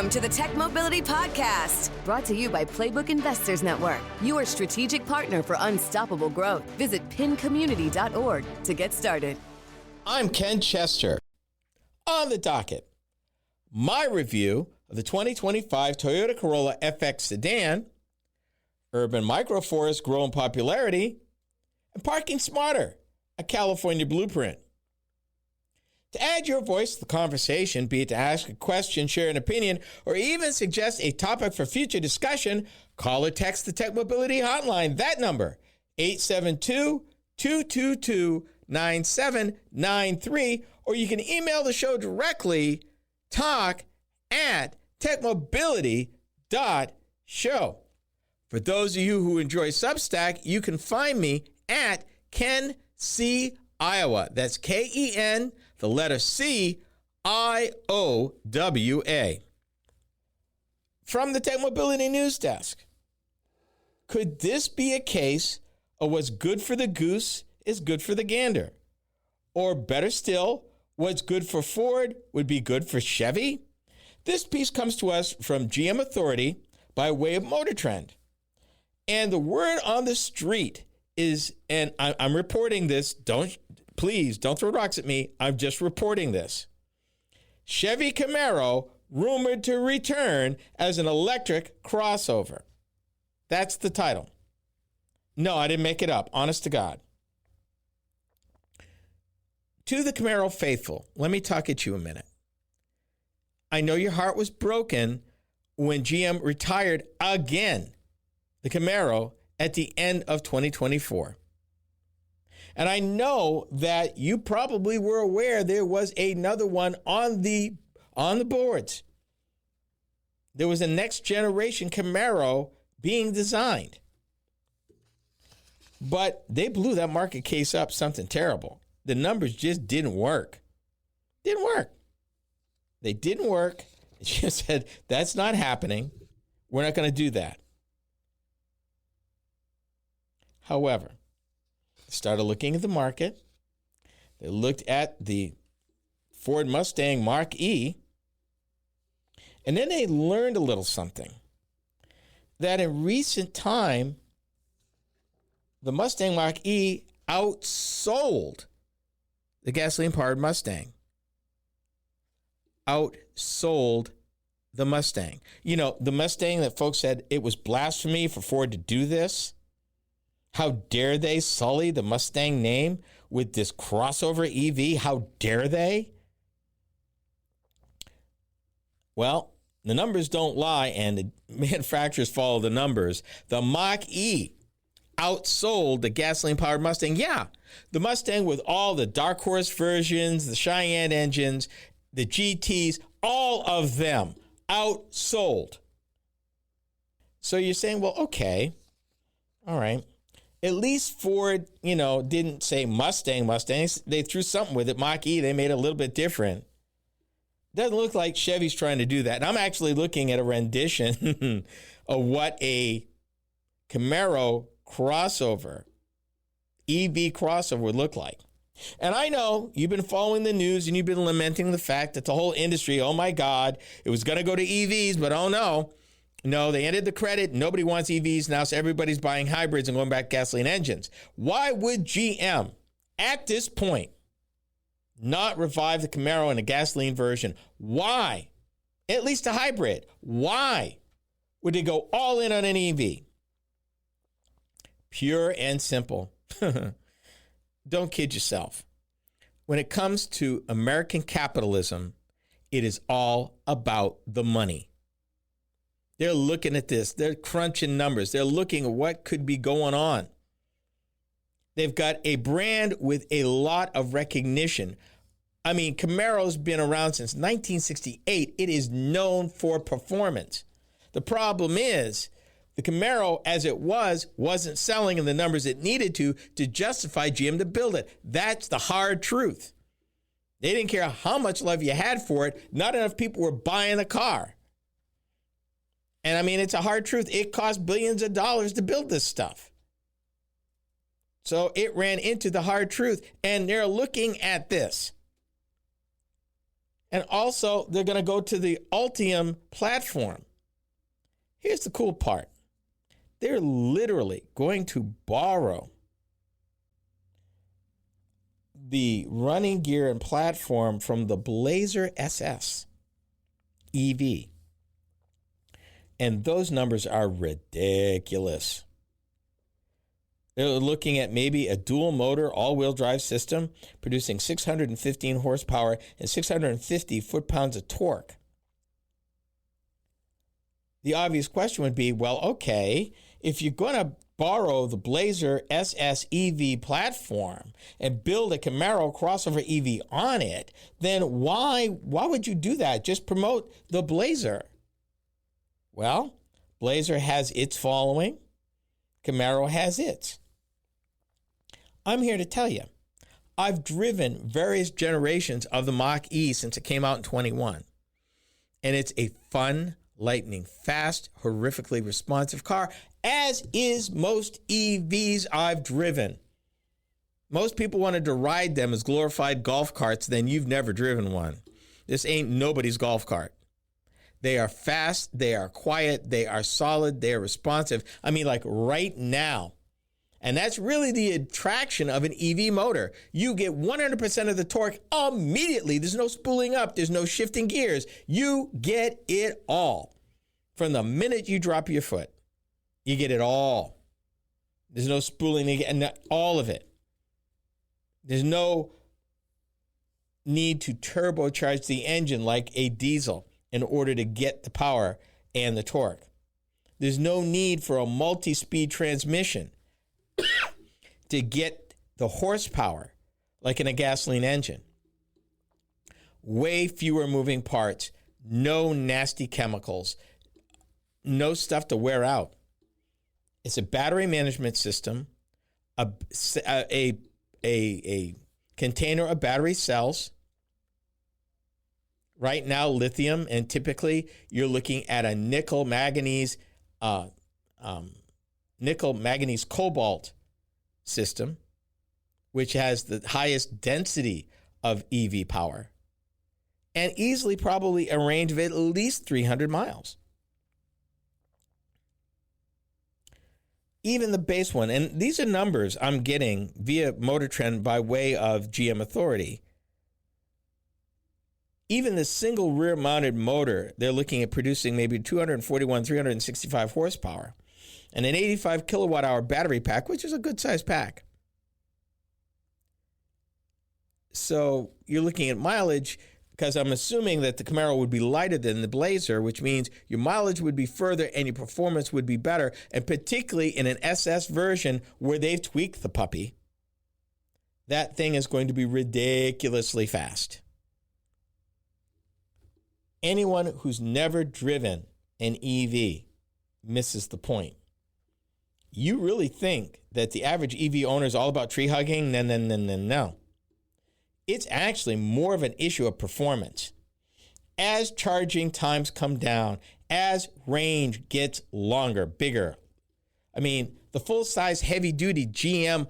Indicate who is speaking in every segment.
Speaker 1: Welcome to the Tech Mobility Podcast, brought to you by Playbook Investors Network, your strategic partner for unstoppable growth. Visit pincommunity.org to get started.
Speaker 2: I'm Ken Chester. On the docket, my review of the 2025 Toyota Corolla FX sedan, urban microforests grow in popularity, and parking smarter, a California blueprint. To add your voice to the conversation, be it to ask a question, share an opinion, or even suggest a topic for future discussion, call or text the Tech Mobility Hotline. That number, 872-222-9793, or you can email the show directly, talk@techmobility.show. For those of you who enjoy Substack, you can find me at Ken C. Iowa. That's K-E-N, the letter C, I-O-W-A. From the Tech Mobility News Desk. Could this be a case of what's good for the goose is good for the gander? Or better still, what's good for Ford would be good for Chevy? This piece comes to us from GM Authority by way of Motor Trend. And the word on the street is, and I'm reporting this, please don't throw rocks at me, I'm just reporting this. Chevy Camaro rumored to return as an electric crossover. That's the title. No, I didn't make it up, honest to God. To the Camaro faithful, let me talk at you a minute. I know your heart was broken when GM retired again the Camaro at the end of 2024. And I know that you probably were aware there was another one on the boards. There was a next generation Camaro being designed. But they blew that market case up something terrible. The numbers just didn't work. Didn't work. They didn't work. They just said, that's not happening. We're not going to do that. However, they started looking at the market. They looked at the Ford Mustang Mach-E, and then they learned a little something. That in recent time, the Mustang Mach-E outsold the gasoline-powered Mustang. Outsold the Mustang. You know, the Mustang that folks said it was blasphemy for Ford to do this. How dare they sully the Mustang name with this crossover EV? How dare they? Well, the numbers don't lie, and the manufacturers follow the numbers. The Mach-E outsold the gasoline-powered Mustang. Yeah, the Mustang with all the Dark Horse versions, the Cheyenne engines, the GTs, all of them outsold. So you're saying, well, okay, all right. At least Ford, didn't say Mustang. They threw something with it. Mach-E, they made it a little bit different. Doesn't look like Chevy's trying to do that. And I'm actually looking at a rendition of what a Camaro crossover, EV crossover would look like. And I know you've been following the news and you've been lamenting the fact that the whole industry, oh my God, it was going to go to EVs, but oh no. No, they ended the credit. Nobody wants EVs now, so everybody's buying hybrids and going back to gasoline engines. Why would GM, at this point, not revive the Camaro in a gasoline version? Why? At least a hybrid. Why would they go all in on an EV? Pure and simple. Don't kid yourself. When it comes to American capitalism, it is all about the money. They're looking at this. They're crunching numbers. They're looking at what could be going on. They've got a brand with a lot of recognition. I mean, Camaro's been around since 1968. It is known for performance. The problem is the Camaro, as it wasn't selling in the numbers it needed to justify GM to build it. That's the hard truth. They didn't care how much love you had for it. Not enough people were buying the car. And I mean, it's a hard truth. It cost billions of dollars to build this stuff. So it ran into the hard truth. And they're looking at this. And also, they're going to go to the Ultium platform. Here's the cool part. They're literally going to borrow the running gear and platform from the Blazer SS EV. And those numbers are ridiculous. They're looking at maybe a dual motor all-wheel drive system producing 615 horsepower and 650 foot-pounds of torque. The obvious question would be, well, okay, if you're going to borrow the Blazer SS EV platform and build a Camaro crossover EV on it, then why would you do that? Just promote the Blazer. Well, Blazer has its following. Camaro has its. I'm here to tell you, I've driven various generations of the Mach E since it came out in 21. And it's a fun, lightning fast, horrifically responsive car, as is most EVs I've driven. Most people wanted to ride them as glorified golf carts, then you've never driven one. This ain't nobody's golf cart. They are fast, they are quiet, they are solid, they are responsive. I mean, like right now. And that's really the attraction of an EV motor. You get 100% of the torque immediately. There's no spooling up. There's no shifting gears. You get it all. From the minute you drop your foot, you get it all. There's no spooling, and all of it. There's no need to turbocharge the engine like a diesel in order to get the power and the torque. There's no need for a multi-speed transmission to get the horsepower like in a gasoline engine. Way fewer moving parts, no nasty chemicals, no stuff to wear out. It's a battery management system, a container of battery cells. Right now, lithium, and typically you're looking at a nickel manganese cobalt system, which has the highest density of EV power and easily probably a range of at least 300 miles. Even the base one, and these are numbers I'm getting via Motor Trend by way of GM Authority. Even the single rear-mounted motor, they're looking at producing maybe 241, 365 horsepower and an 85 kilowatt-hour battery pack, which is a good-sized pack. So you're looking at mileage, because I'm assuming that the Camaro would be lighter than the Blazer, which means your mileage would be further and your performance would be better, and particularly in an SS version where they've tweaked the puppy, that thing is going to be ridiculously fast. Anyone who's never driven an EV misses the point. You really think that the average EV owner is all about tree hugging? No. It's actually more of an issue of performance. As charging times come down, as range gets longer, bigger. I mean, the full-size heavy-duty GM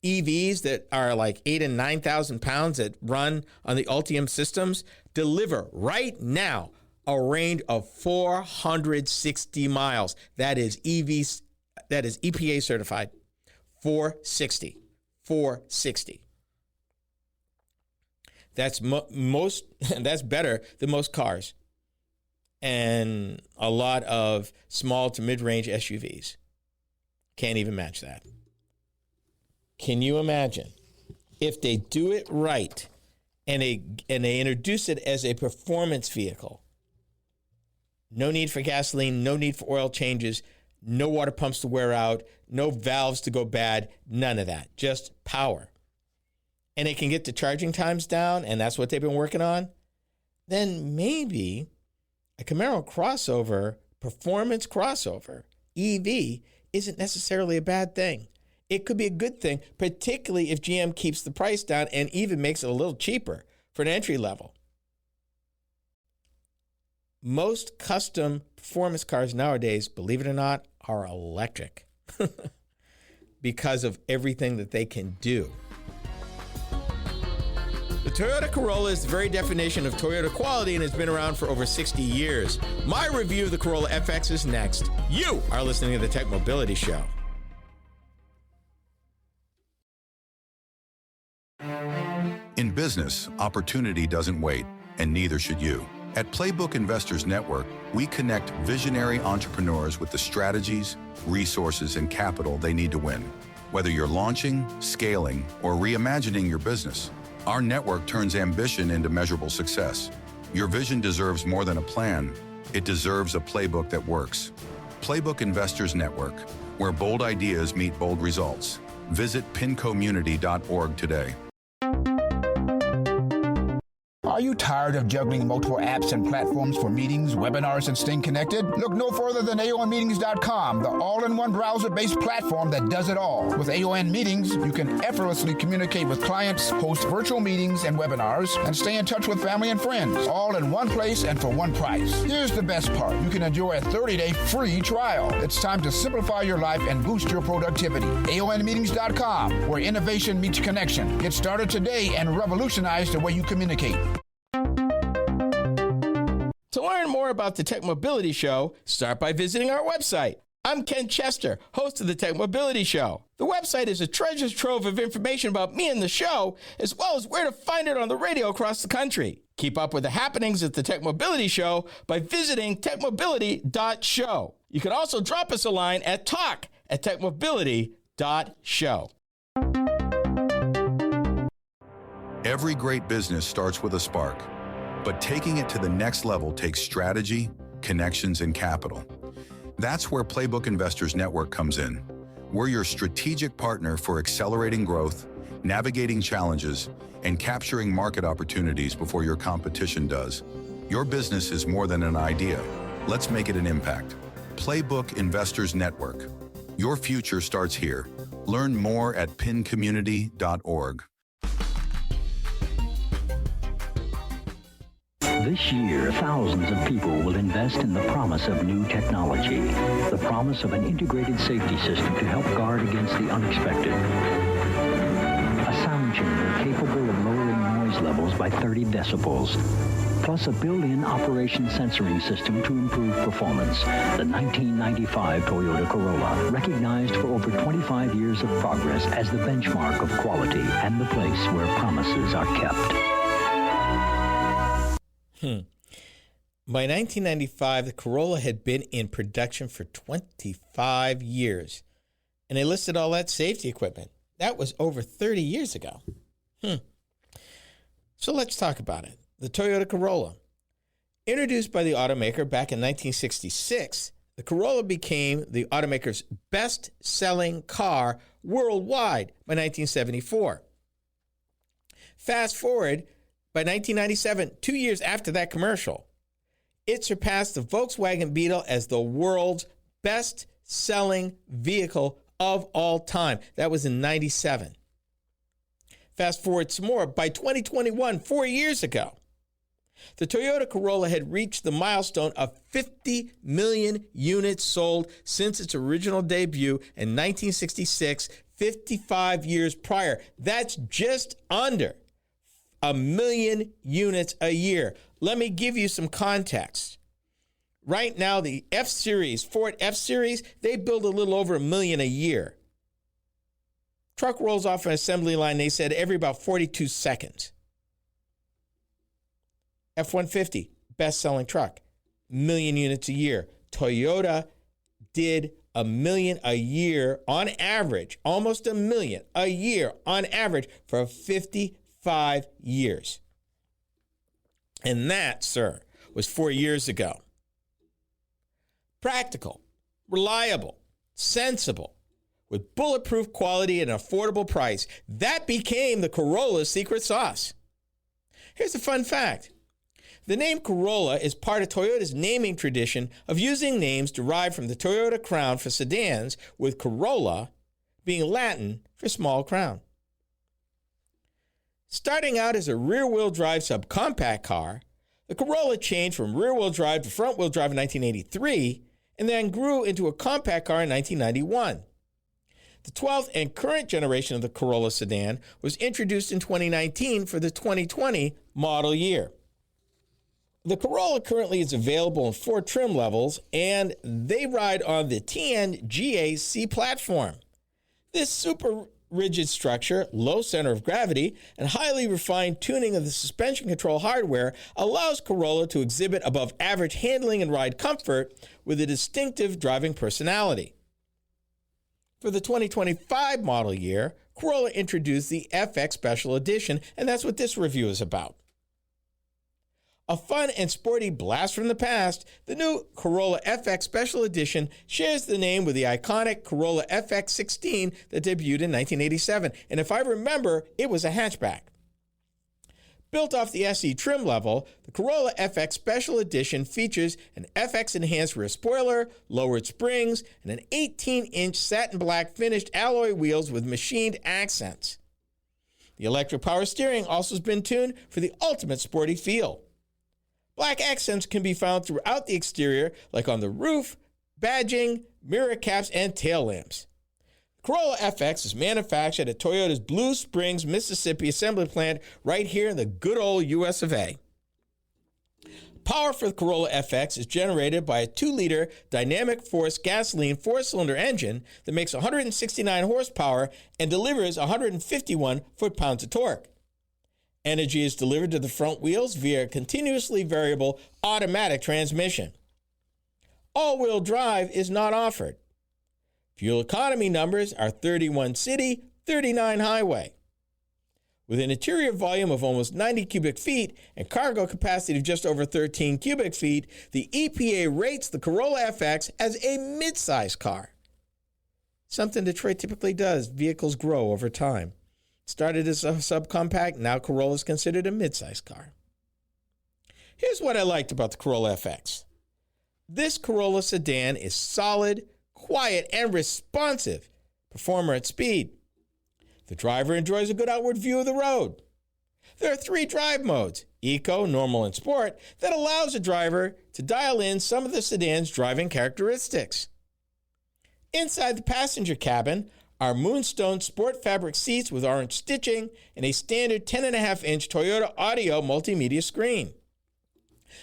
Speaker 2: EVs that are like 8,000 and 9,000 pounds that run on the Ultium systems deliver right now a range of 460 miles. That is EPA certified. 460. That's that's better than most cars and a lot of small to mid-range SUVs. Can't even match that. Can you imagine if they do it right and they introduce it as a performance vehicle? No need for gasoline, no need for oil changes, no water pumps to wear out, no valves to go bad, none of that, just power. And it can get the charging times down, and that's what they've been working on, then maybe a Camaro crossover, performance crossover, EV, isn't necessarily a bad thing. It could be a good thing, particularly if GM keeps the price down and even makes it a little cheaper for an entry level. Most custom performance cars nowadays, believe it or not, are electric because of everything that they can do. The Toyota Corolla is the very definition of Toyota quality and has been around for over 60 years. My review of the Corolla FX is next. You are listening to the Tech Mobility Show.
Speaker 3: In business, opportunity doesn't wait, and neither should you. At Playbook Investors Network, we connect visionary entrepreneurs with the strategies, resources, and capital they need to win. Whether you're launching, scaling, or reimagining your business, our network turns ambition into measurable success. Your vision deserves more than a plan. It deserves a playbook that works. Playbook Investors Network, where bold ideas meet bold results. Visit pincommunity.org today.
Speaker 4: Are you tired of juggling multiple apps and platforms for meetings, webinars, and staying connected? Look no further than AONmeetings.com, the all-in-one browser-based platform that does it all. With AON Meetings, you can effortlessly communicate with clients, host virtual meetings and webinars, and stay in touch with family and friends, all in one place and for one price. Here's the best part. You can enjoy a 30-day free trial. It's time to simplify your life and boost your productivity. AONmeetings.com, where innovation meets connection. Get started today and revolutionize the way you communicate.
Speaker 2: To learn more about the Tech Mobility Show, start by visiting our website. I'm Ken Chester, host of the Tech Mobility Show. The website is a treasure trove of information about me and the show, as well as where to find it on the radio across the country. Keep up with the happenings at the Tech Mobility Show by visiting techmobility.show. You can also drop us a line at talk@techmobility.show.
Speaker 3: Every great business starts with a spark, but taking it to the next level takes strategy, connections, and capital. That's where Playbook Investors Network comes in. We're your strategic partner for accelerating growth, navigating challenges, and capturing market opportunities before your competition does. Your business is more than an idea. Let's make it an impact. Playbook Investors Network. Your future starts here. Learn more at pincommunity.org.
Speaker 5: This year, thousands of people will invest in the promise of new technology, the promise of an integrated safety system to help guard against the unexpected, a sound chamber capable of lowering noise levels by 30 decibels, plus a built-in operation sensoring system to improve performance. The 1995 Toyota Corolla, recognized for over 25 years of progress as the benchmark of quality and the place where promises are kept.
Speaker 2: By 1995, the Corolla had been in production for 25 years, and they listed all that safety equipment. That was over 30 years ago. So let's talk about it. The Toyota Corolla. Introduced by the automaker back in 1966, the Corolla became the automaker's best-selling car worldwide by 1974. Fast forward, by 1997, 2 years after that commercial, it surpassed the Volkswagen Beetle as the world's best-selling vehicle of all time. That was in 97. Fast forward some more. By 2021, 4 years ago, the Toyota Corolla had reached the milestone of 50 million units sold since its original debut in 1966, 55 years prior. That's just under 1 million units a year. Let me give you some context. Right now, the F-Series, Ford F-Series, they build a little over 1 million a year. Truck rolls off an assembly line, they said, every about 42 seconds. F-150, best-selling truck, 1 million units a year. Toyota did 1 million a year on average, almost 1 million a year on average for 55 years. And that, sir, was 4 years ago. Practical, reliable, sensible, with bulletproof quality at an affordable price. That became the Corolla's secret sauce. Here's a fun fact. The name Corolla is part of Toyota's naming tradition of using names derived from the Toyota Crown for sedans, with Corolla being Latin for small crown. Starting out as a rear-wheel drive subcompact car, the Corolla changed from rear-wheel drive to front-wheel drive in 1983 and then grew into a compact car in 1991. The 12th and current generation of the Corolla sedan was introduced in 2019 for the 2020 model year. The Corolla currently is available in 4 trim levels, and they ride on the TN-GA-C platform. This super rigid structure, low center of gravity, and highly refined tuning of the suspension control hardware allows Corolla to exhibit above average handling and ride comfort with a distinctive driving personality. For the 2025 model year, Corolla introduced the FX Special Edition, and that's what this review is about. A fun and sporty blast from the past, the new Corolla FX Special Edition shares the name with the iconic Corolla FX 16 that debuted in 1987, and if I remember, it was a hatchback. Built off the SE trim level, the Corolla FX Special Edition features an FX-enhanced rear spoiler, lowered springs, and an 18-inch satin black finished alloy wheels with machined accents. The electric power steering also has been tuned for the ultimate sporty feel. Black accents can be found throughout the exterior, like on the roof, badging, mirror caps, and tail lamps. Corolla FX is manufactured at Toyota's Blue Springs, Mississippi assembly plant right here in the good old US of A. Power for the Corolla FX is generated by a 2-liter dynamic force gasoline 4-cylinder engine that makes 169 horsepower and delivers 151 foot-pounds of torque. Energy is delivered to the front wheels via a continuously variable automatic transmission. All-wheel drive is not offered. Fuel economy numbers are 31 city, 39 highway. With an interior volume of almost 90 cubic feet and cargo capacity of just over 13 cubic feet, the EPA rates the Corolla FX as a mid-size car. Something Detroit typically does. Vehicles grow over time. Started as a subcompact, now Corolla is considered a mid-size car. Here's what I liked about the Corolla FX. This Corolla sedan is solid, quiet, and responsive. Performer at speed. The driver enjoys a good outward view of the road. There are 3 drive modes, Eco, Normal, and Sport, that allows the driver to dial in some of the sedan's driving characteristics. Inside the passenger cabin are Moonstone sport fabric seats with orange stitching and a standard 10.5-inch Toyota Audio multimedia screen.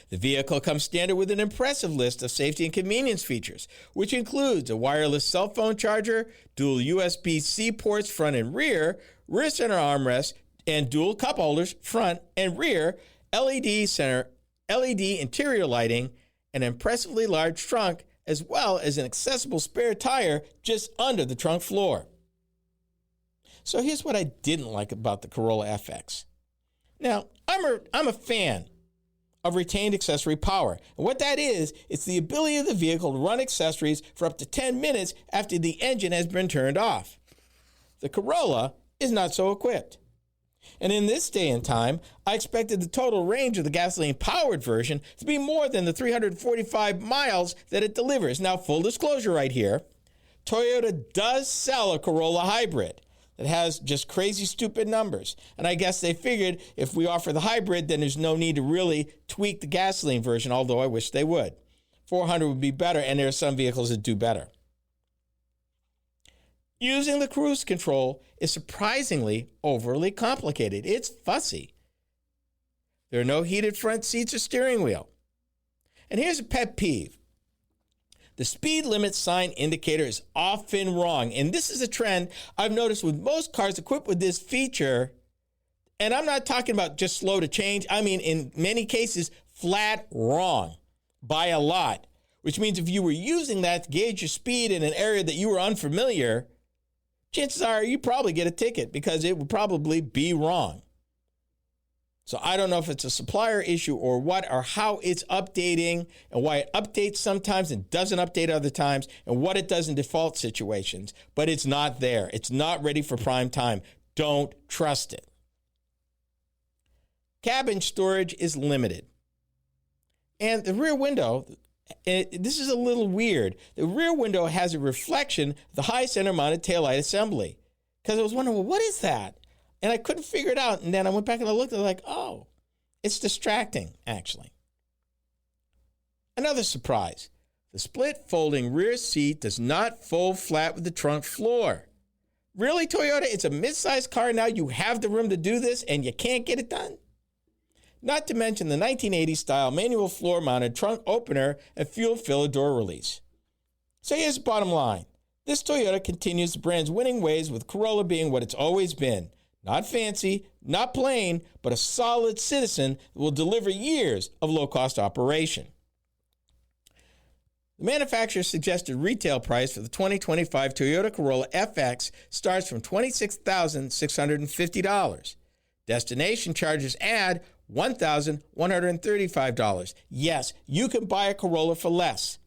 Speaker 2: The vehicle comes standard with an impressive list of safety and convenience features, which includes a wireless cell phone charger, dual USB-C ports front and rear, rear center armrest, and dual cup holders front and rear, LED interior lighting, an impressively large trunk, as well as an accessible spare tire just under the trunk floor. So here's what I didn't like about the Corolla FX. Now, I'm a fan of retained accessory power. And what that is, it's the ability of the vehicle to run accessories for up to 10 minutes after the engine has been turned off. The Corolla is not so equipped. And in this day and time, I expected the total range of the gasoline-powered version to be more than the 345 miles that it delivers. Now, full disclosure right here, Toyota does sell a Corolla hybrid that has just crazy, stupid numbers. And I guess they figured if we offer the hybrid, then there's no need to really tweak the gasoline version, although I wish they would. 400 would be better, and there are some vehicles that do better. Using the cruise control is surprisingly overly complicated. It's fussy. There are no heated front seats or steering wheel. And here's a pet peeve. The speed limit sign indicator is often wrong. And this is a trend I've noticed with most cars equipped with this feature. And I'm not talking about just slow to change. I mean, in many cases, flat wrong by a lot. Which means if you were using that to gauge your speed in an area that you were unfamiliar, chances are you probably get a ticket because it would probably be wrong. So I don't know if it's a supplier issue or what, or how it's updating and why it updates sometimes and doesn't update other times and what it does in default situations. But it's not there. It's not ready for prime time. Don't trust it. Cabin storage is limited. And the rear window, this is a little weird. The rear window has a reflection of the high center mounted taillight assembly. Because I was wondering, well, what is that? And I couldn't figure it out. And then I went back and I looked and I was like, oh, it's distracting, actually. Another surprise. The split folding rear seat does not fold flat with the trunk floor. Really, Toyota? It's a mid-sized car now. You have the room to do this, and you can't get it done? Not to mention the 1980s-style manual floor-mounted trunk opener and fuel filler door release. So here's the bottom line. This Toyota continues the brand's winning ways, with Corolla being what it's always been. Not fancy, not plain, but a solid citizen that will deliver years of low-cost operation. The manufacturer's suggested retail price for the 2025 Toyota Corolla FX starts from $26,650. Destination charges add $1,135. Yes, you can buy a Corolla for less.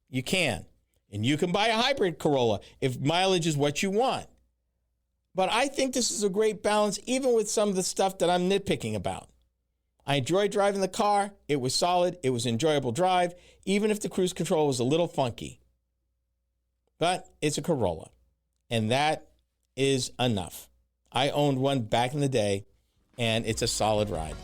Speaker 2: You can. And you can buy a hybrid Corolla if mileage is what you want. But I think this is a great balance, even with some of the stuff that I'm nitpicking about. I enjoyed driving the car. It was solid. It was an enjoyable drive, even if the cruise control was a little funky. But it's a Corolla, and that is enough. I owned one back in the day, and it's a solid ride.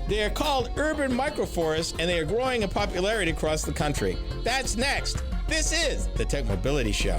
Speaker 2: They are called urban microforests, and they are growing in popularity across the country. That's next. This is the Tech Mobility Show.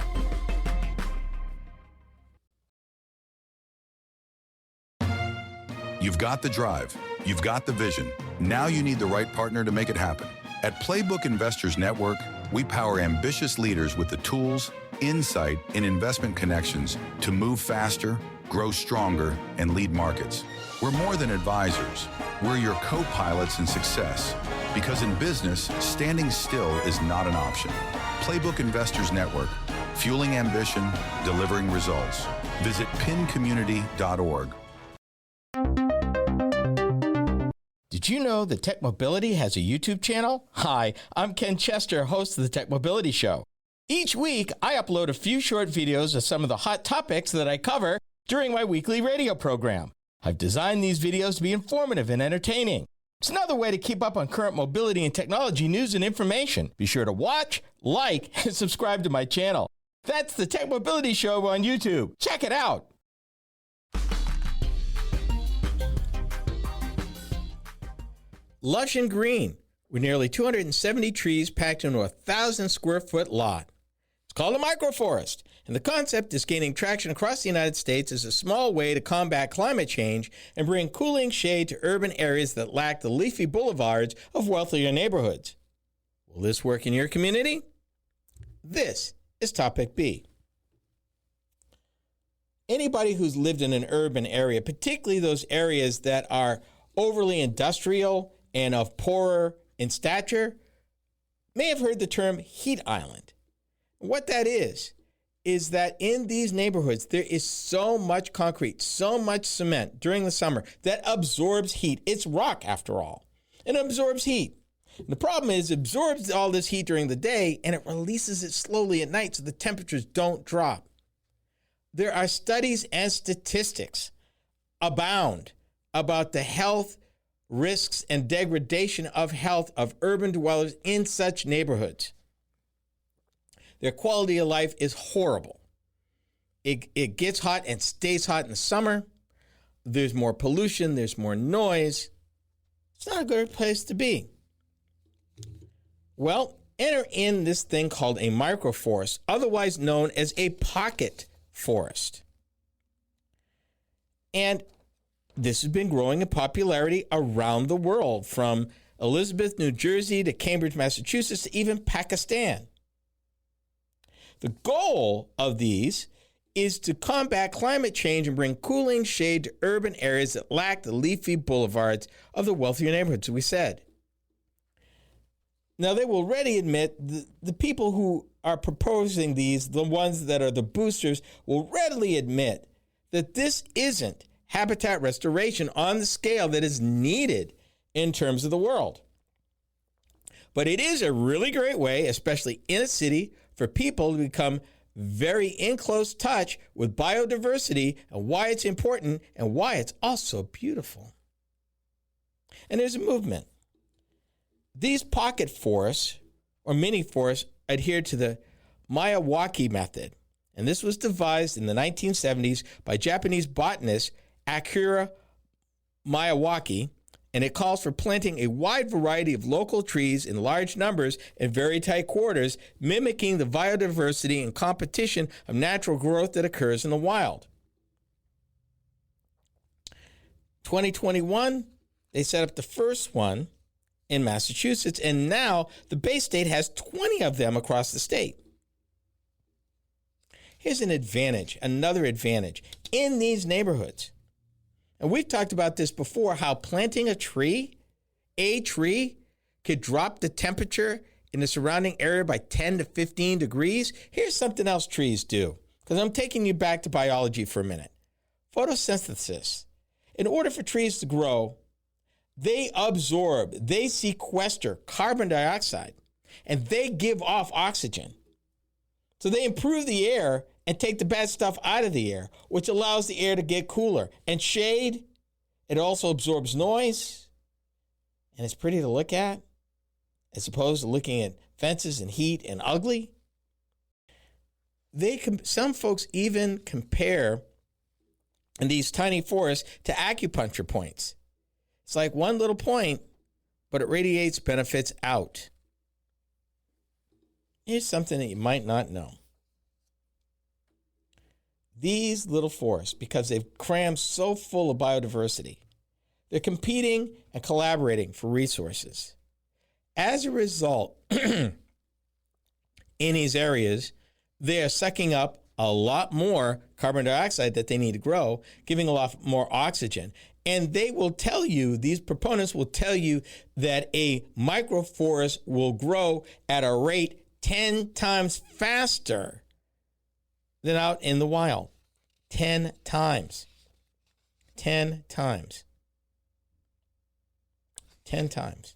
Speaker 3: You've got the drive. You've got the vision. Now you need the right partner to make it happen. At Playbook Investors Network, we power ambitious leaders with the tools, insight, and investment connections to move faster, grow stronger, and lead markets. We're more than advisors. We're your co-pilots in success. Because in business, standing still is not an option. Playbook Investors Network, fueling ambition, delivering results. Visit pincommunity.org.
Speaker 2: Did you know that Tech Mobility has a YouTube channel? Hi, I'm Ken Chester, host of the Tech Mobility Show. Each week, I upload a few short videos of some of the hot topics that I cover during my weekly radio program. I've designed these videos to be informative and entertaining. It's another way to keep up on current mobility and technology news and information. Be sure to watch, like, and subscribe to my channel. That's the Tech Mobility Show on YouTube. Check it out. Lush and green, with nearly 270 trees packed into a 1,000-square-foot lot. It's called a microforest, and the concept is gaining traction across the United States as a small way to combat climate change and bring cooling shade to urban areas that lack the leafy boulevards of wealthier neighborhoods. Will this work in your community? This is Topic B. Anybody who's lived in an urban area, particularly those areas that are overly industrial and of poorer in stature, may have heard the term heat island. What that is that in these neighborhoods, there is so much concrete, so much cement during the summer that absorbs heat. It's rock, after all, and absorbs heat. And the problem is it absorbs all this heat during the day, and it releases it slowly at night so the temperatures don't drop. There are studies and statistics abound about the health risks and degradation of health of urban dwellers in such neighborhoods. Their quality of life is horrible. It gets hot and stays hot in the summer. There's more pollution. There's more noise. It's not a good place to be. Well, enter in this thing called a microforest, otherwise known as a pocket forest. And this has been growing in popularity around the world, from Elizabeth, New Jersey, to Cambridge, Massachusetts, to even Pakistan. The goal of these is to combat climate change and bring cooling shade to urban areas that lack the leafy boulevards of the wealthier neighborhoods, we said. Now, they will readily admit, the people who are proposing these, the ones that are the boosters, will readily admit that this isn't habitat restoration on the scale that is needed in terms of the world. But it is a really great way, especially in a city, for people to become very in close touch with biodiversity and why it's important and why it's also beautiful. And there's a movement. These pocket forests, or mini forests, adhere to the Miyawaki method. And this was devised in the 1970s by Japanese botanist Akira Miyawaki And it calls for planting a wide variety of local trees in large numbers in very tight quarters, mimicking the biodiversity and competition of natural growth that occurs in the wild. 2021, they set up the first one in Massachusetts, and now the Bay State has 20 of them across the state. Here's an advantage, another advantage in these neighborhoods. And we've talked about this before, how planting a tree could drop the temperature in the surrounding area by 10 to 15 degrees. Here's something else trees do, because I'm taking you back to biology for a minute. Photosynthesis. In order for trees to grow, they absorb, they sequester carbon dioxide, and they give off oxygen. So they improve the air and take the bad stuff out of the air, which allows the air to get cooler. And shade, it also absorbs noise, and it's pretty to look at, as opposed to looking at fences and heat and ugly. Some folks even compare these tiny forests to acupuncture points. It's like one little point, but it radiates benefits out. Here's something that you might not know. These little forests, because they've crammed so full of biodiversity, they're competing and collaborating for resources. As a result, in these areas, they are sucking up a lot more carbon dioxide that they need to grow, giving a lot more oxygen. And they will tell you, these proponents will tell you, that a microforest will grow at a rate 10 times faster than out in the wild. 10 times. 10 times. 10 times.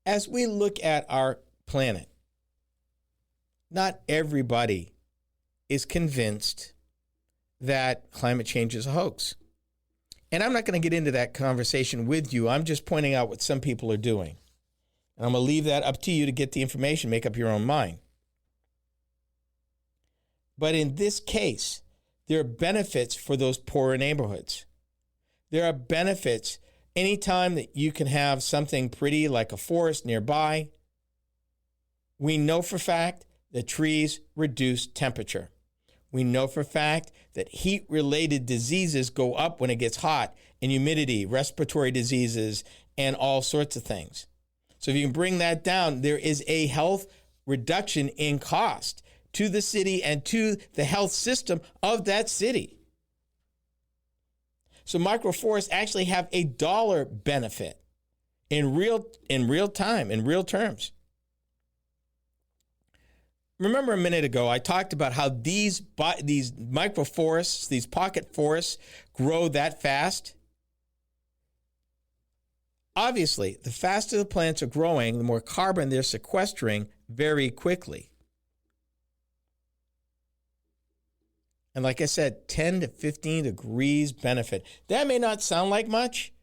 Speaker 2: As we look at our planet, not everybody is convinced that climate change is a hoax. And I'm not going to get into that conversation with you. I'm just pointing out what some people are doing. And I'm going to leave that up to you to get the information, make up your own mind. But in this case, there are benefits for those poorer neighborhoods. There are benefits anytime that you can have something pretty like a forest nearby. We know for a fact that trees reduce temperature. We know for a fact that heat-related diseases go up when it gets hot, and humidity, respiratory diseases, and all sorts of things. So if you can bring that down, there is a health reduction in cost to the city and to the health system of that city. So microforests actually have a dollar benefit in real time, in real terms. Remember a minute ago, I talked about how these microforests, these pocket forests, grow that fast. Obviously, the faster the plants are growing, the more carbon they're sequestering very quickly. And like I said, 10 to 15 degrees benefit. That may not sound like much,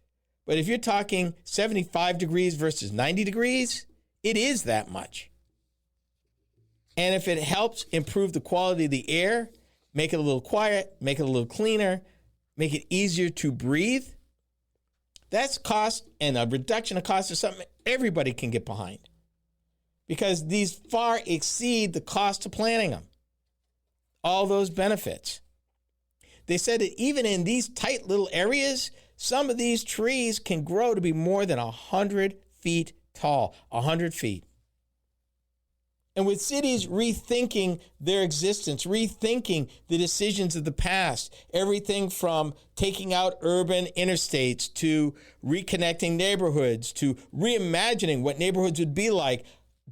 Speaker 2: but if you're talking 75 degrees versus 90 degrees, it is that much. And if it helps improve the quality of the air, make it a little quiet, make it a little cleaner, make it easier to breathe, that's cost, and a reduction of cost is something everybody can get behind, because these far exceed the cost of planting them. All those benefits. They said that even in these tight little areas, some of these trees can grow to be more than 100 feet tall, 100 feet. And with cities rethinking their existence, rethinking the decisions of the past, everything from taking out urban interstates to reconnecting neighborhoods to reimagining what neighborhoods would be like.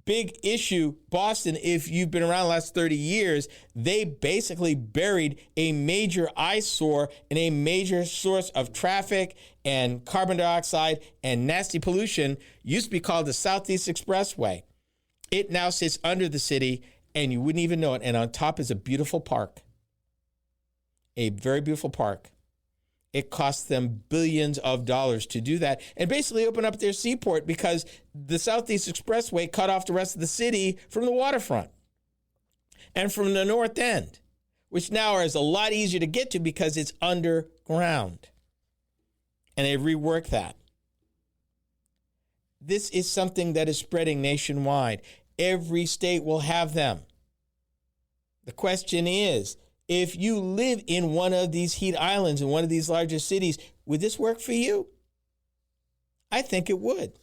Speaker 2: Big issue, Boston, if you've been around the last 30 years, they basically buried a major eyesore and a major source of traffic and carbon dioxide and nasty pollution. Used to be called the Southeast Expressway. It now sits under the city, and you wouldn't even know it. And on top is a beautiful park, a very beautiful park. It cost them billions of dollars to do that and basically open up their seaport, because the Southeast Expressway cut off the rest of the city from the waterfront and from the North End, which now is a lot easier to get to because it's underground. and they reworked that. This is something that is spreading nationwide. Every state will have them. The question is, if you live in one of these heat islands in one of these larger cities, would this work for you? I think it would.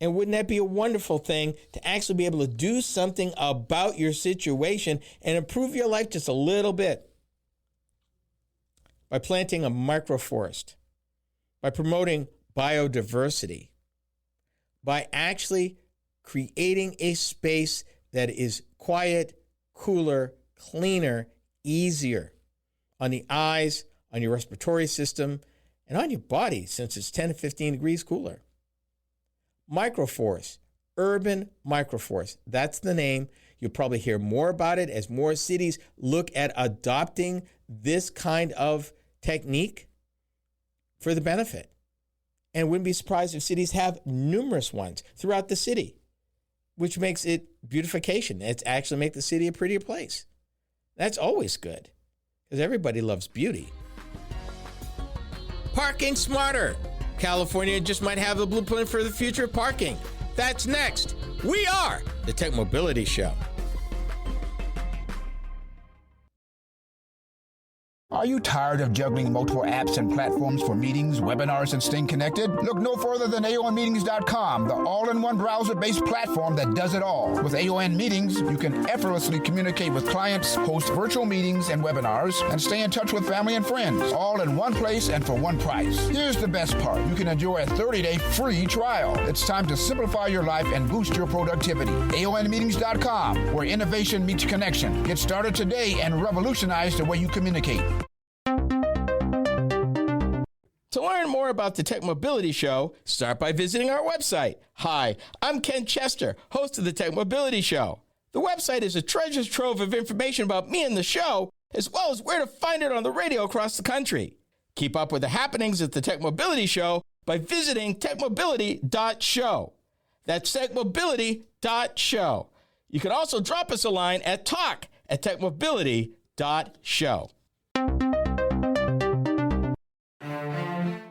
Speaker 2: And wouldn't that be a wonderful thing to actually be able to do something about your situation and improve your life just a little bit? By planting a microforest, by promoting biodiversity, by actually creating a space that is quiet, cooler, cleaner, easier on the eyes, on your respiratory system, and on your body since it's 10 to 15 degrees cooler. Microforest, urban microforest. That's the name. You'll probably hear more about it as more cities look at adopting this kind of technique for the benefit. And wouldn't be surprised if cities have numerous ones throughout the city, which makes it beautification. It's actually make the city a prettier place. That's always good because everybody loves beauty. Parking smarter. California just might have the blueprint for the future of parking. That's next. We are the Tech Mobility Show.
Speaker 4: Are you tired of juggling multiple apps and platforms for meetings, webinars, and staying connected? Look no further than AONmeetings.com, the all-in-one browser-based platform that does it all. With AON Meetings, you can effortlessly communicate with clients, host virtual meetings and webinars, and stay in touch with family and friends, all in one place and for one price. Here's the best part. You can enjoy a 30-day free trial. It's time to simplify your life and boost your productivity. AONmeetings.com, where innovation meets connection. Get started today and revolutionize the way you communicate.
Speaker 2: To learn more about the Tech Mobility Show, start by visiting our website. Hi, I'm Ken Chester, host of the Tech Mobility Show. The website is a treasure trove of information about me and the show, as well as where to find it on the radio across the country. Keep up with the happenings at the Tech Mobility Show by visiting techmobility.show. That's techmobility.show. You can also drop us a line at talk@techmobility.show.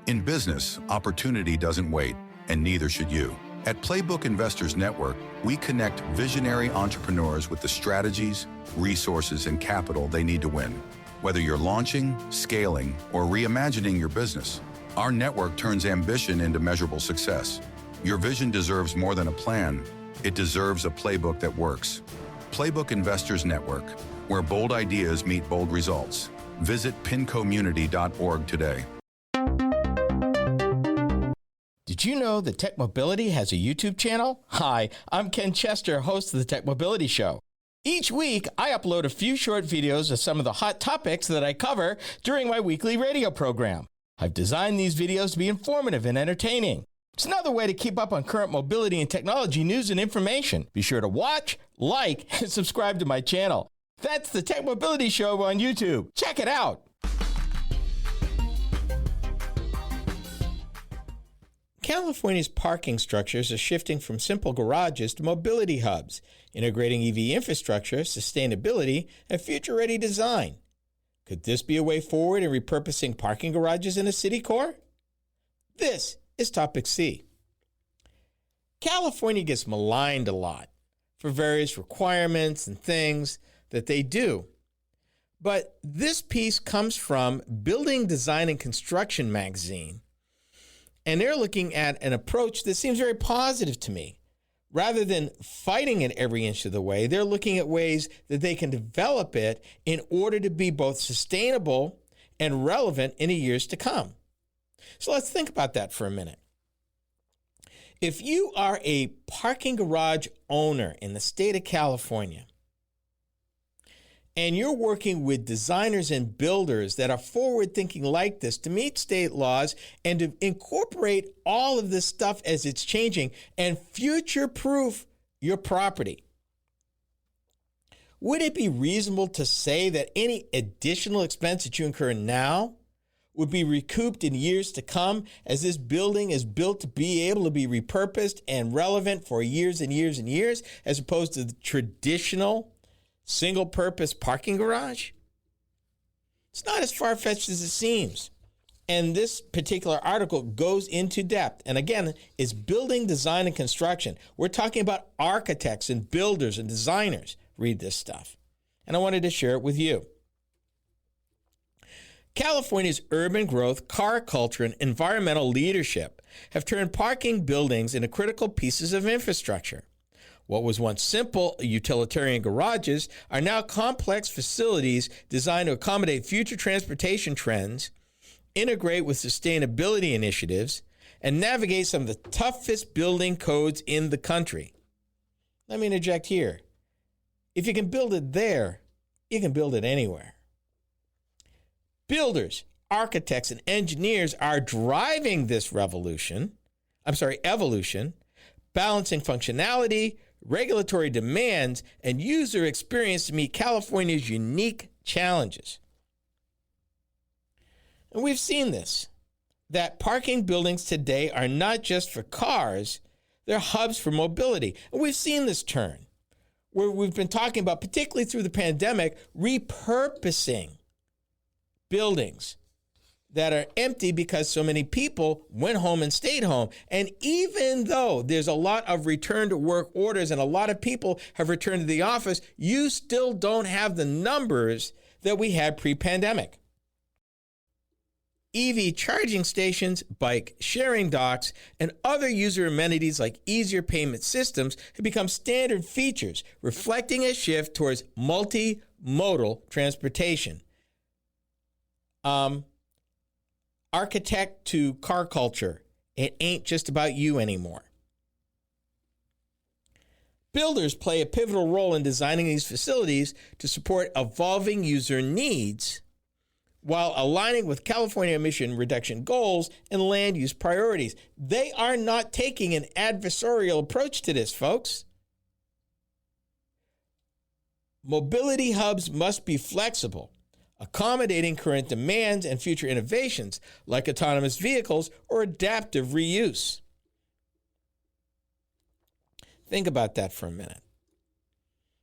Speaker 3: In business, opportunity doesn't wait, and neither should you. At Playbook Investors Network, we connect visionary entrepreneurs with the strategies, resources, and capital they need to win. Whether you're launching, scaling, or reimagining your business, our network turns ambition into measurable success. Your vision deserves more than a plan. It deserves a playbook that works. Playbook Investors Network, where bold ideas meet bold results. Visit pincommunity.org today.
Speaker 2: Did you know that Tech Mobility has a YouTube channel? Hi, I'm Ken Chester, host of the Tech Mobility Show. Each week, I upload a few short videos of some of the hot topics that I cover during my weekly radio program. I've designed these videos to be informative and entertaining. It's another way to keep up on current mobility and technology news and information. Be sure to watch, like, and subscribe to my channel. That's the Tech Mobility Show on YouTube. Check it out. California's parking structures are shifting from simple garages to mobility hubs, integrating EV infrastructure, sustainability, and future-ready design. Could this be a way forward in repurposing parking garages in a city core? This is Topic C. California gets maligned a lot for various requirements and things that they do. But this piece comes from Building, Design, and Construction magazine. And they're looking at an approach that seems very positive to me. Rather than fighting it every inch of the way, they're looking at ways that they can develop it in order to be both sustainable and relevant in the years to come. So let's think about that for a minute. If you are a parking garage owner in the state of California, and you're working with designers and builders that are forward-thinking like this to meet state laws and to incorporate all of this stuff as it's changing and future-proof your property, would it be reasonable to say that any additional expense that you incur now would be recouped in years to come as this building is built to be able to be repurposed and relevant for years and years and years, as opposed to the traditional single-purpose parking garage? It's not as far-fetched as it seems. And this particular article goes into depth. And again, it's building, design, and construction. We're talking about architects and builders and designers read this stuff. And I wanted to share it with you. California's urban growth, car culture, and environmental leadership have turned parking buildings into critical pieces of infrastructure. What was once simple utilitarian garages are now complex facilities designed to accommodate future transportation trends, integrate with sustainability initiatives, and navigate some of the toughest building codes in the country. Let me interject here. If you can build it there, you can build it anywhere. Builders, architects, and engineers are driving this evolution, balancing functionality, regulatory demands, and user experience to meet California's unique challenges. And we've seen this, that parking buildings today are not just for cars, they're hubs for mobility. And we've seen this turn, where we've been talking about, particularly through the pandemic, repurposing buildings that are empty because so many people went home and stayed home. And even though there's a lot of return to work orders and a lot of people have returned to the office, you still don't have the numbers that we had pre-pandemic. EV charging stations, bike sharing docks, and other user amenities like easier payment systems have become standard features, reflecting a shift towards multimodal transportation. Architect to car culture. It ain't just about you anymore. Builders play a pivotal role in designing these facilities to support evolving user needs while aligning with California emission reduction goals and land use priorities. They are not taking an adversarial approach to this, folks. Mobility hubs must be flexible, accommodating current demands and future innovations like autonomous vehicles or adaptive reuse. Think about that for a minute.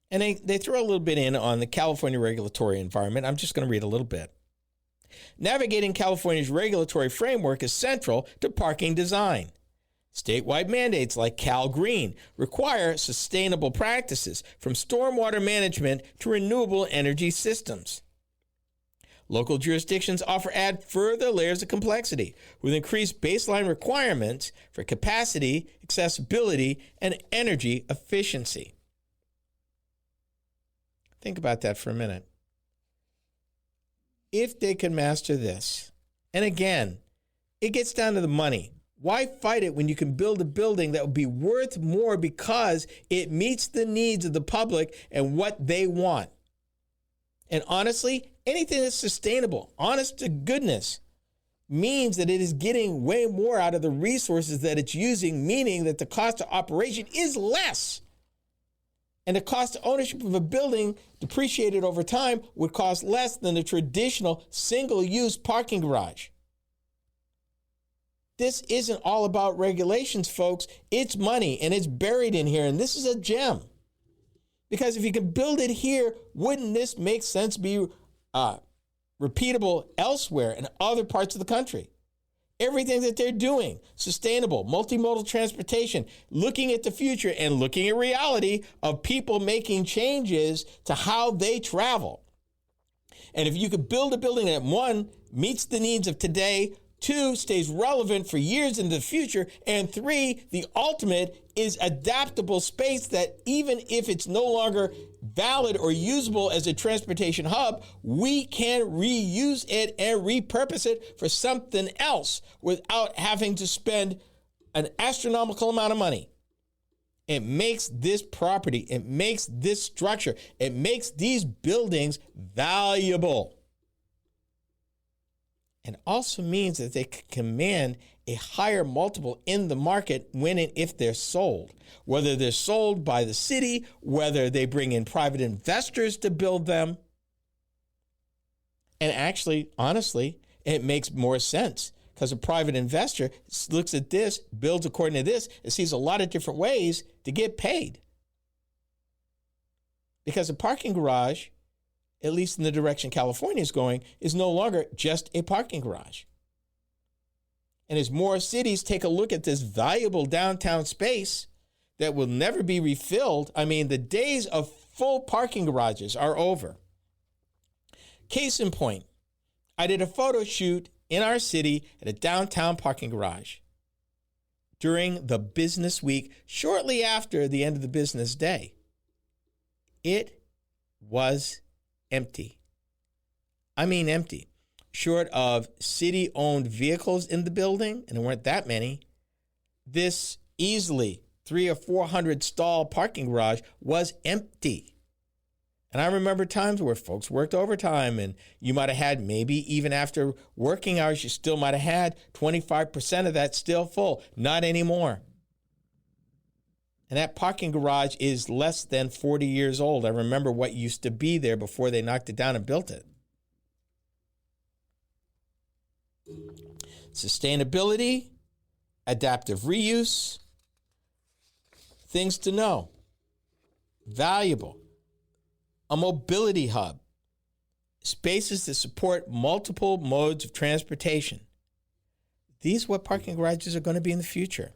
Speaker 2: And they throw a little bit in on the California regulatory environment. I'm just going to read a little bit. Navigating California's regulatory framework is central to parking design. Statewide mandates like Cal Green require sustainable practices from stormwater management to renewable energy systems. Local jurisdictions add further layers of complexity with increased baseline requirements for capacity, accessibility, and energy efficiency. Think about that for a minute. If they can master this, and again, it gets down to the money. Why fight it when you can build a building that will be worth more because it meets the needs of the public and what they want? And honestly, anything that's sustainable, honest to goodness, means that it is getting way more out of the resources that it's using, meaning that the cost of operation is less. And the cost of ownership of a building depreciated over time would cost less than a traditional single-use parking garage. This isn't all about regulations, folks. It's money, and it's buried in here, and this is a gem. Because if you can build it here, wouldn't this make sense to be repeatable elsewhere in other parts of the country? Everything that they're doing, sustainable, multimodal transportation, looking at the future and looking at reality of people making changes to how they travel. And if you could build a building that, one, meets the needs of today, two, stays relevant for years into the future, and three, the ultimate is adaptable space that even if it's no longer valid or usable as a transportation hub, we can reuse it and repurpose it for something else without having to spend an astronomical amount of money. It makes this property, it makes this structure, it makes these buildings valuable. And also means that they can command a higher multiple in the market when and if they're sold. Whether they're sold by the city, whether they bring in private investors to build them. And actually, honestly, it makes more sense because a private investor looks at this, builds according to this, and sees a lot of different ways to get paid. Because a parking garage, at least in the direction California is going, is no longer just a parking garage. And as more cities take a look at this valuable downtown space that will never be refilled, I mean, the days of full parking garages are over. Case in point, I did a photo shoot in our city at a downtown parking garage during the business week, shortly after the end of the business day. It was empty. I mean empty. Short of city-owned vehicles in the building, and there weren't that many, this easily 300 or 400 stall parking garage was empty. And I remember times where folks worked overtime, and you might have had, maybe even after working hours, you still might have had 25% of that still full. Not anymore. And that parking garage is less than 40 years old. I remember what used to be there before they knocked it down and built it. Sustainability, adaptive reuse, things to know. Valuable. A mobility hub. Spaces that support multiple modes of transportation. These are what parking garages are going to be in the future.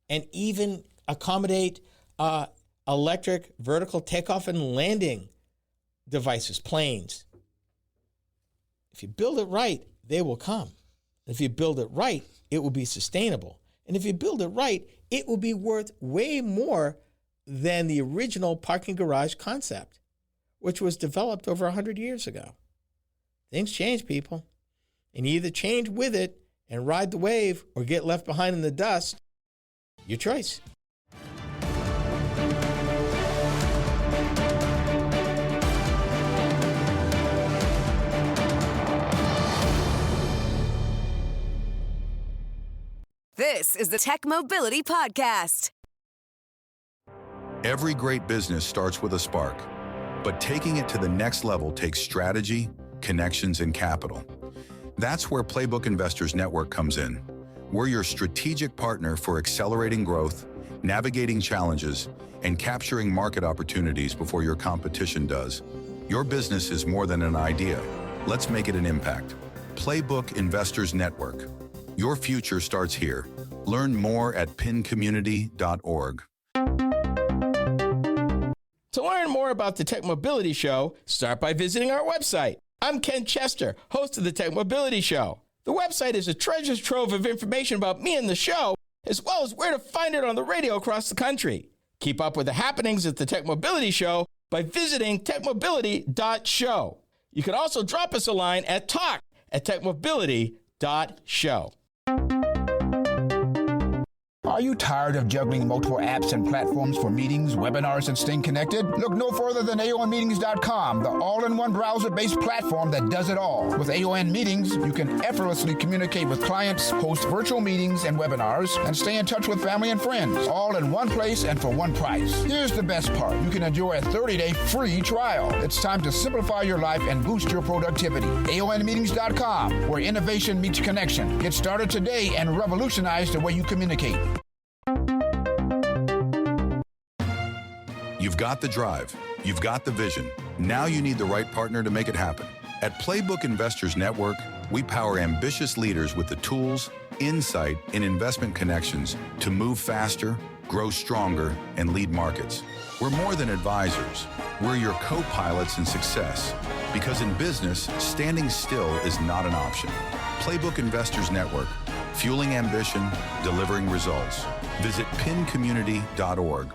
Speaker 2: And even accommodate electric vertical takeoff and landing devices, planes. If you build it right, they will come. If you build it right, it will be sustainable. And if you build it right, it will be worth way more than the original parking garage concept, which was developed over 100 years ago. Things change, people. And you either change with it and ride the wave or get left behind in the dust. Your choice.
Speaker 1: This is the Tech Mobility Podcast.
Speaker 3: Every great business starts with a spark, but taking it to the next level takes strategy, connections, and capital. That's where Playbook Investors Network comes in. We're your strategic partner for accelerating growth, navigating challenges, and capturing market opportunities before your competition does. Your business is more than an idea. Let's make it an impact. Playbook Investors Network. Your future starts here. Learn more at pincommunity.org.
Speaker 2: To learn more about the Tech Mobility Show, start by visiting our website. I'm Ken Chester, host of the Tech Mobility Show. The website is a treasure trove of information about me and the show, as well as where to find it on the radio across the country. Keep up with the happenings at the Tech Mobility Show by visiting techmobility.show. You can also drop us a line at talk@techmobility.show.
Speaker 4: Are you tired of juggling multiple apps and platforms for meetings, webinars, and staying connected? Look no further than AONmeetings.com, the all-in-one browser-based platform that does it all. With AON Meetings, you can effortlessly communicate with clients, host virtual meetings and webinars, and stay in touch with family and friends, all in one place and for one price. Here's the best part. You can enjoy a 30-day free trial. It's time to simplify your life and boost your productivity. AONmeetings.com, where innovation meets connection. Get started today and revolutionize the way you communicate.
Speaker 3: You've got the drive. You've got the vision. Now you need the right partner to make it happen. At Playbook Investors Network, we power ambitious leaders with the tools, insight, and investment connections to move faster, grow stronger, and lead markets. We're more than advisors. We're your co-pilots in success. Because in business, standing still is not an option. Playbook Investors Network, fueling ambition, delivering results. Visit pincommunity.org.